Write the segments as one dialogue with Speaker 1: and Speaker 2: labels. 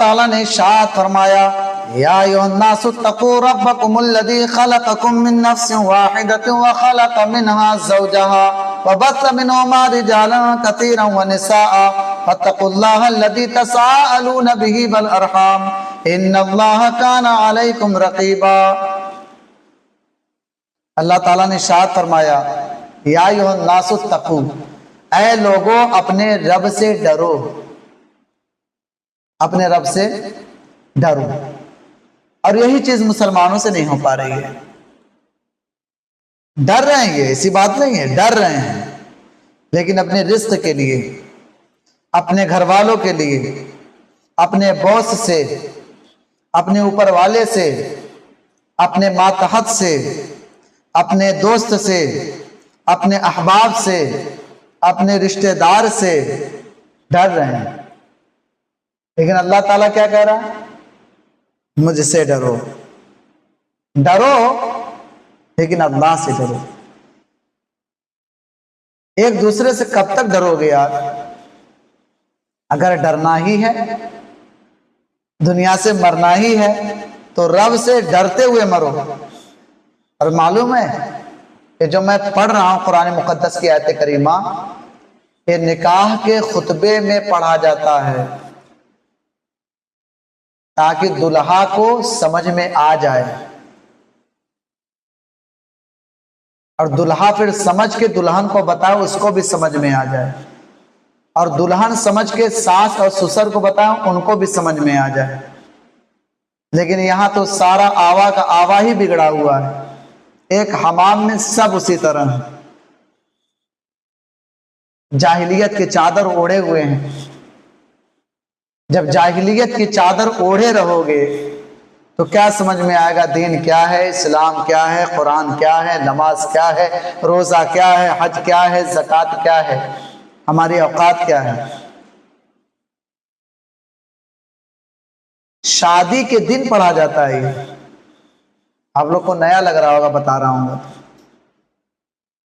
Speaker 1: تعالیٰ نے ارشاد فرمایا یا ایھا الناس اتقوا ربکم الذی خلقکم من نفس واحدۃ وخلق منها زوجها وبث منهما رجالا كثيرا ونساء فاتقوا الله الذي تساءلون به والارحام ان اللہ کان علیکم رقیبا۔ اللہ تعالیٰ نے ارشاد فرمایا یا ایھا الناس اتقوا، اے لوگوں اپنے رب سے ڈرو، اپنے رب سے ڈرو۔ اور یہی چیز مسلمانوں سے نہیں ہو پا رہی ہے۔ ڈر رہے ہیں، یہ ایسی بات نہیں ہے، ڈر رہے ہیں، لیکن اپنے رزق کے لیے، اپنے گھر والوں کے لیے، اپنے باس سے، اپنے اوپر والے سے، اپنے ماتحت سے، اپنے دوست سے، اپنے احباب سے، اپنے رشتہ دار سے ڈر رہے ہیں۔ لیکن اللہ تعالیٰ کیا کہہ رہا ہے؟ مجھ سے ڈرو، ڈرو لیکن اللہ سے ڈرو۔ ایک دوسرے سے کب تک ڈرو گے یار؟ اگر ڈرنا ہی ہے، دنیا سے مرنا ہی ہے، تو رب سے ڈرتے ہوئے مرو۔ اور معلوم ہے کہ جو میں پڑھ رہا ہوں قرآن مقدس کی آیت کریمہ، یہ نکاح کے خطبے میں پڑھا جاتا ہے تاکہ دلہا کو سمجھ میں آ جائے، اور دلہا پھر سمجھ کے دلہن کو بتائے، اس کو بھی سمجھ میں آ جائے، اور دلہن سمجھ کے ساس اور سسر کو بتائے، ان کو بھی سمجھ میں آ جائے۔ لیکن یہاں تو سارا آوا کا آوا ہی بگڑا ہوا ہے، ایک حمام میں سب اسی طرح ہیں، جاہلیت کے چادر اوڑھے ہوئے ہیں۔ جب جاہلیت کی چادر اوڑھے رہو گے تو کیا سمجھ میں آئے گا دین کیا ہے، اسلام کیا ہے، قرآن کیا ہے، نماز کیا ہے، روزہ کیا ہے، حج کیا ہے، زکوٰۃ کیا ہے، ہماری اوقات کیا ہے۔ شادی کے دن پڑھا جاتا ہے یہ۔ آپ لوگ کو نیا لگ رہا ہوگا، بتا رہا ہوں گا۔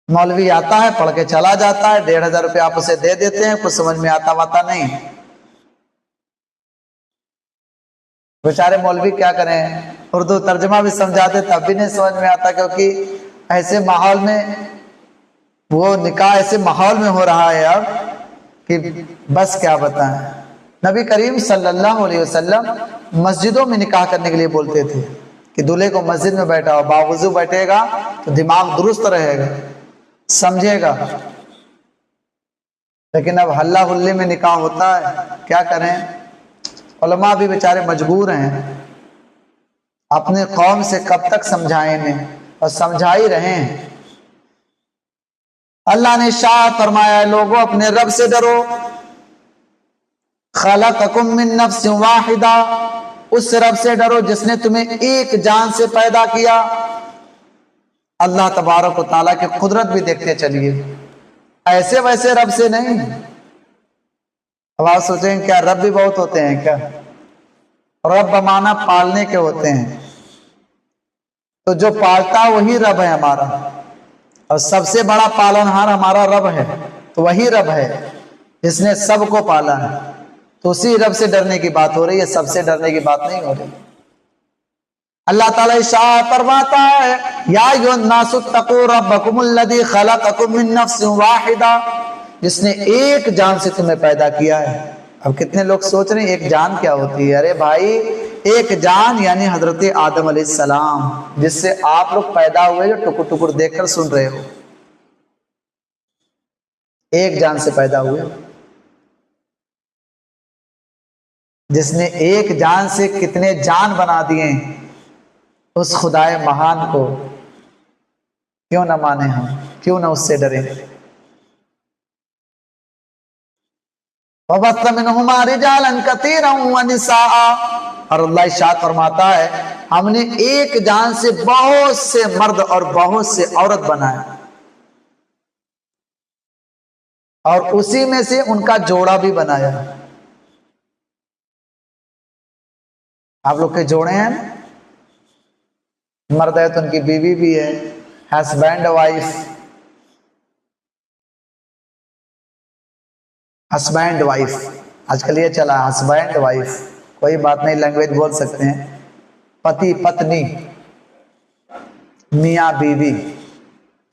Speaker 1: مولوی آتا ہے، پڑھ کے چلا جاتا ہے، 1500 روپے آپ اسے دے دیتے ہیں، کچھ سمجھ میں آتا واتا نہیں۔ بیچارے مولوی کیا کریں، اردو ترجمہ بھی سمجھاتے تب بھی نہیں سمجھ میں آتا، کیونکہ ایسے ماحول میں، وہ نکاح ایسے ماحول میں ہو رہا ہے اب کہ بس کیا بتائیں۔ نبی کریم صلی اللہ علیہ وسلم مسجدوں میں نکاح کرنے کے لیے بولتے تھے کہ دولہے کو مسجد میں بیٹھا ہو، باوضو بیٹھے گا تو دماغ درست رہے گا، سمجھے گا۔ لیکن اب ہلا ہلی میں نکاح ہوتا ہے، کیا کریں۔ علماء بھی بیچارے مجبور ہیں، اپنے قوم سے کب تک سمجھائیں گے، اور سمجھا ہی رہے ہیں۔ اللہ نے ارشاد فرمایا لوگوں اپنے رب سے ڈرو، خلقکم من نفس واحدہ، اس رب سے ڈرو جس نے تمہیں ایک جان سے پیدا کیا۔ اللہ تبارک و تعالیٰ کی قدرت بھی دیکھتے چلیے، ایسے ویسے رب سے نہیں۔ اب آپ سوچیں کیا رب بھی بہت ہوتے ہیں کیا؟ رب بمانا پالنے کے ہوتے ہیں، تو جو پالتا وہی رب ہے ہمارا، اور سب سے بڑا پالنہار ہمارا رب ہے، تو وہی رب ہے جس نے سب کو پالا ہے۔ تو اسی رب سے ڈرنے کی بات ہو رہی ہے، سب سے ڈرنے کی بات نہیں ہو رہی۔ اللہ تعالیٰ ارشاد فرماتا ہے یا ایھا الناس اتقوا ربکم الذی خلقکم من نفس واحدہ، جس نے ایک جان سے تمہیں پیدا کیا ہے۔ اب کتنے لوگ سوچ رہے ہیں ایک جان کیا ہوتی ہے؟ ارے بھائی، ایک جان یعنی حضرت آدم علیہ السلام، جس سے آپ لوگ پیدا ہوئے، جو ٹکر ٹکر دیکھ کر سن رہے ہو، ایک جان سے پیدا ہوئے۔ جس نے ایک جان سے کتنے جان بنا دیے، اس خدائے مہان کو کیوں نہ مانے ہم، کیوں نہ اس سے ڈریں۔ وَبَثَّ مِنْهُمَا رِجَالًا كَثِيرًا وَنِسَاءً، اور اللہ ارشاد فرماتا ہے ہم نے ایک جان سے بہت سے مرد اور بہت سے عورت بنائے، اور اسی میں سے ان کا جوڑا بھی بنایا۔ آپ لوگ کے جوڑے ہیں، مرد ہے تو ان کی بیوی بھی ہے، ہسبینڈ وائف، ہسبینڈ وائف، آج کل یہ چلا ہسبینڈ وائف، کوئی بات نہیں، لینگویج بول سکتے ہیں، پتی پتنی، میاں بیوی،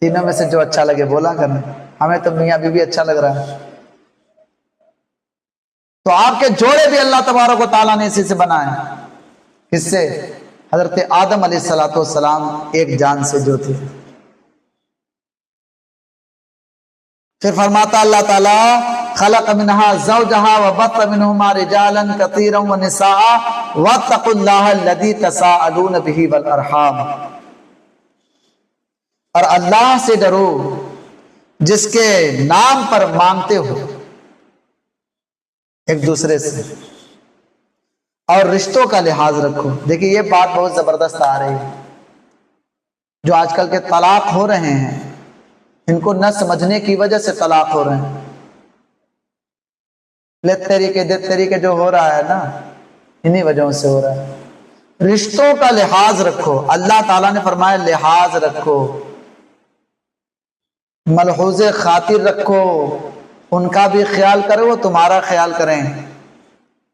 Speaker 1: تینوں میں سے جو اچھا لگے بولا کرنا، ہمیں تو میاں بیوی اچھا لگ رہا ہے۔ تو آپ کے جوڑے بھی اللہ تبارک و تعالیٰ نے اسی سے بنائے، کس سے؟ حضرت آدم علیہ السلام ایک جان سے جو تھے۔ پھر فرماتا اللہ تعالیٰ خلق منہا زوجہا وبث منہما رجالا کثیرا ونساء واتقوا اللہ الذی تساءلون بہ والارحام، اور اللہ سے ڈرو جس کے نام پر مانگتے ہو ایک دوسرے سے، اور رشتوں کا لحاظ رکھو۔ دیکھیں یہ بات بہت زبردست آ رہی ہے، جو آج کل کے طلاق ہو رہے ہیں ان کو نہ سمجھنے کی وجہ سے طلاق ہو رہے ہیں۔ لت طریقے دت طریقے جو ہو رہا ہے نا، انہی وجہوں سے ہو رہا ہے۔ رشتوں کا لحاظ رکھو، اللہ تعالیٰ نے فرمایا لحاظ رکھو، ملحوظ خاطر رکھو، ان کا بھی خیال کرو وہ تمہارا خیال کریں،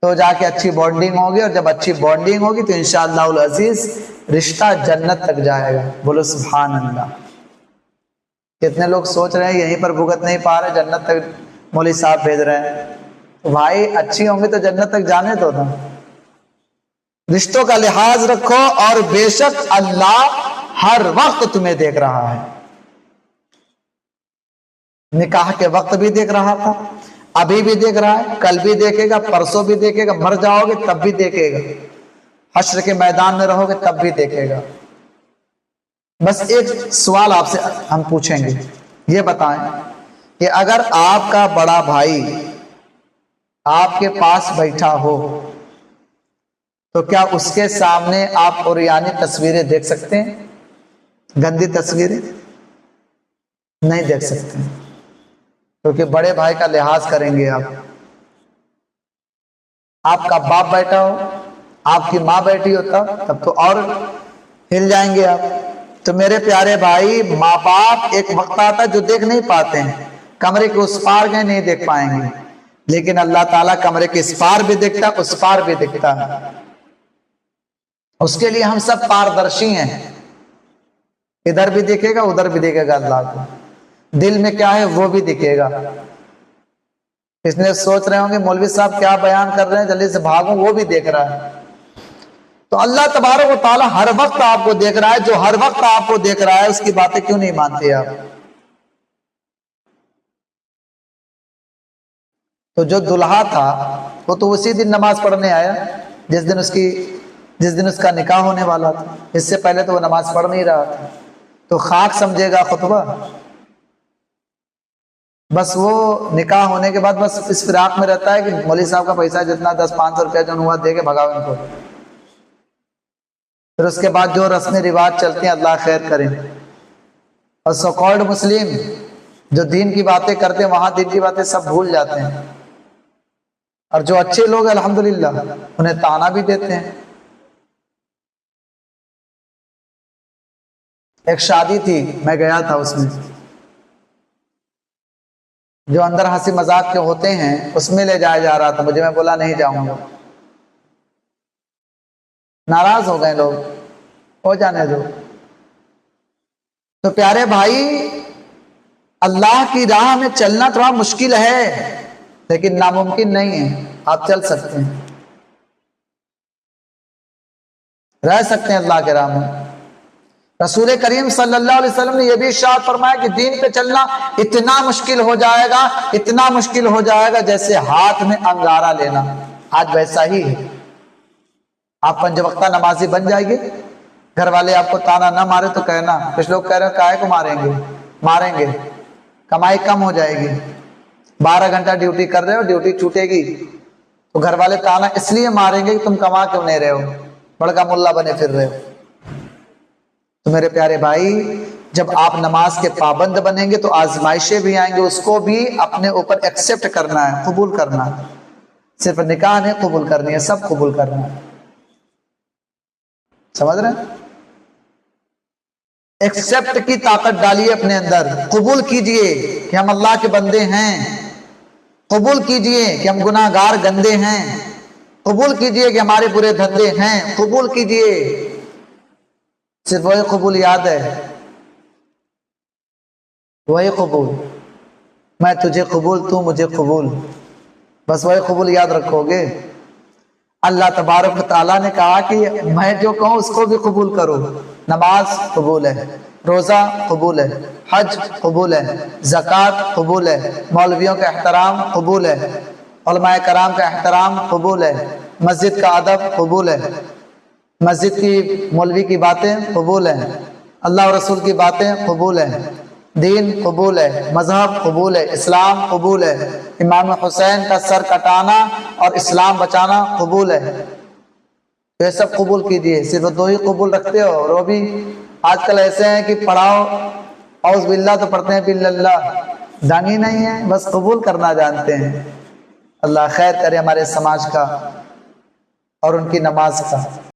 Speaker 1: تو جا کے اچھی بانڈنگ ہوگی، اور جب اچھی بانڈنگ ہوگی تو انشاءاللہ العزیز رشتہ جنت تک جائے گا۔ بولو سبحان اللہ۔ کتنے لوگ سوچ رہے ہیں یہیں پر بھگت نہیں پا رہے، جنت تک مولوی صاحب بھیج رہے ہیں، بھائی اچھی ہوں گی تو جنت تک جانے دو نا۔ رشتوں کا لحاظ رکھو، اور بے شک اللہ ہر وقت تمہیں دیکھ رہا ہے۔ نکاح کے وقت بھی دیکھ رہا تھا، ابھی بھی دیکھ رہا ہے، کل بھی دیکھے گا، پرسوں بھی دیکھے گا، مر جاؤ گے تب بھی دیکھے گا، حشر کے میدان میں رہو گے تب بھی دیکھے گا۔ بس ایک سوال آپ سے ہم پوچھیں گے، یہ بتائیں کہ اگر آپ کا بڑا بھائی آپ کے پاس بیٹھا ہو تو کیا اس کے سامنے آپ عریانی تصویریں دیکھ سکتے ہیں؟ گندی تصویریں نہیں دیکھ سکتے، کیونکہ بڑے بھائی کا لحاظ کریں گے آپ۔ آپ کا باپ بیٹھا ہو، آپ کی ماں بیٹھی ہوتا تب تو اور ہل جائیں گے آپ۔ تو میرے پیارے بھائی، ماں باپ ایک وقت آتا جو دیکھ نہیں پاتے ہیں، کمرے کے اس پار گئے نہیں دیکھ پائیں گے، لیکن اللہ تعالیٰ کمرے کے اس پار بھی دیکھتا، اس پار بھی دیکھتا ہے۔ اس کے لیے ہم سب پاردرشی ہیں، ادھر بھی دیکھے گا ادھر بھی دیکھے گا، اللہ کو دل میں کیا ہے وہ بھی دکھے گا۔ اس نے سوچ رہے ہوں گے مولوی صاحب کیا بیان کر رہے ہیں، جلدی سے بھاگوں، وہ بھی دیکھ رہا ہے۔ تو اللہ تبارک و تعالیٰ ہر وقت آپ کو دیکھ رہا ہے، جو ہر وقت آپ کو دیکھ رہا ہے اس کی باتیں کیوں نہیں مانتے آپ؟ تو جو دلہا تھا وہ تو اسی دن نماز پڑھنے آیا جس دن اس کا نکاح ہونے والا تھا، اس سے پہلے تو وہ نماز پڑھ نہیں رہا تھا، تو خاک سمجھے گا خطبہ؟ بس وہ نکاح ہونے کے بعد بس اس فراق میں رہتا ہے کہ مولوی صاحب کا پیسہ جتنا 10-500 روپیہ جو ہوا دے کے بھگاؤ ان کو۔ پھر اس کے بعد جو رسم رواج چلتے ہیں اللہ خیر کریں، اور سو کالڈ مسلم جو دین کی باتیں کرتے ہیں وہاں دین کی باتیں سب بھول جاتے ہیں، اور جو اچھے لوگ الحمدللہ انہیں تانا بھی دیتے ہیں۔ ایک شادی تھی، میں گیا تھا، اس میں جو اندر ہنسی مذاق کے ہوتے ہیں اس میں لے جایا جا رہا تھا مجھے، میں بولا نہیں جاؤں گا، ناراض ہو گئے لوگ، ہو جانے دو۔ تو پیارے بھائی، اللہ کی راہ میں چلنا تھوڑا مشکل ہے لیکن ناممکن نہیں ہے، آپ چل سکتے ہیں، رہ سکتے ہیں اللہ کے راہ میں۔ رسول کریم صلی اللہ علیہ وسلم نے یہ بھی ارشاد فرمایا کہ دین پہ چلنا اتنا مشکل ہو جائے گا، اتنا مشکل ہو جائے گا جیسے ہاتھ میں انگارہ لینا۔ آج ویسا ہی ہے، آپ 5 وقتہ نمازی بن جائیں گے، گھر والے آپ کو تانا نہ مارے تو کہنا، کچھ لوگ کہہ رہے ہیں کائے کو ماریں گے، کمائی کم ہو جائے گی، 12 گھنٹہ ڈیوٹی کر رہے ہو، ڈیوٹی چھوٹے گی تو گھر والے تانا اس لیے ماریں گے کہ تم کما کیوں نہیں رہے ہو، بڑکا ملا بنے پھر رہے ہو۔ تو میرے پیارے بھائی، جب آپ نماز کے پابند بنیں گے تو آزمائشیں بھی آئیں گے، اس کو بھی اپنے اوپر ایکسپٹ کرنا ہے، قبول کرنا ہے، صرف نکاح نہیں قبول کرنی ہے، سب قبول کرنا ہے، سمجھ رہے ہیں؟ ایکسپٹ کی طاقت ڈالیے اپنے اندر، قبول کیجئے کہ ہم اللہ کے بندے ہیں، قبول کیجئے کہ ہم گناہگار گندے ہیں، قبول کیجئے کہ ہمارے برے دھندے ہیں، قبول کیجئے، صرف وہی قبول یاد ہے، وہی قبول، میں تجھے قبول تو مجھے قبول، بس وہی قبول یاد رکھو گے۔ اللہ تبارک و تعالیٰ نے کہا کہ میں جو کہوں اس کو بھی قبول کرو، نماز قبول ہے، روزہ قبول ہے، حج قبول ہے، زکوٰۃ قبول ہے، مولویوں کا احترام قبول ہے، علماء کرام کا احترام قبول ہے، مسجد کا ادب قبول ہے، مسجد کی مولوی کی باتیں قبول ہیں، اللہ اور رسول کی باتیں قبول ہیں، دین قبول ہے، مذہب قبول ہے، اسلام قبول ہے، امام حسین کا سر کٹانا اور اسلام بچانا قبول ہے، یہ سب قبول کیجئے۔ صرف دو ہی قبول رکھتے ہو، اور وہ بھی آج کل ایسے ہیں کہ پڑھاؤ اعوذ باللہ تو پڑھتے ہیں باللہ اللہ، ڈنگ ہی نہیں ہے، بس قبول کرنا جانتے ہیں۔ اللہ خیر کرے ہمارے سماج کا اور ان کی نماز کا۔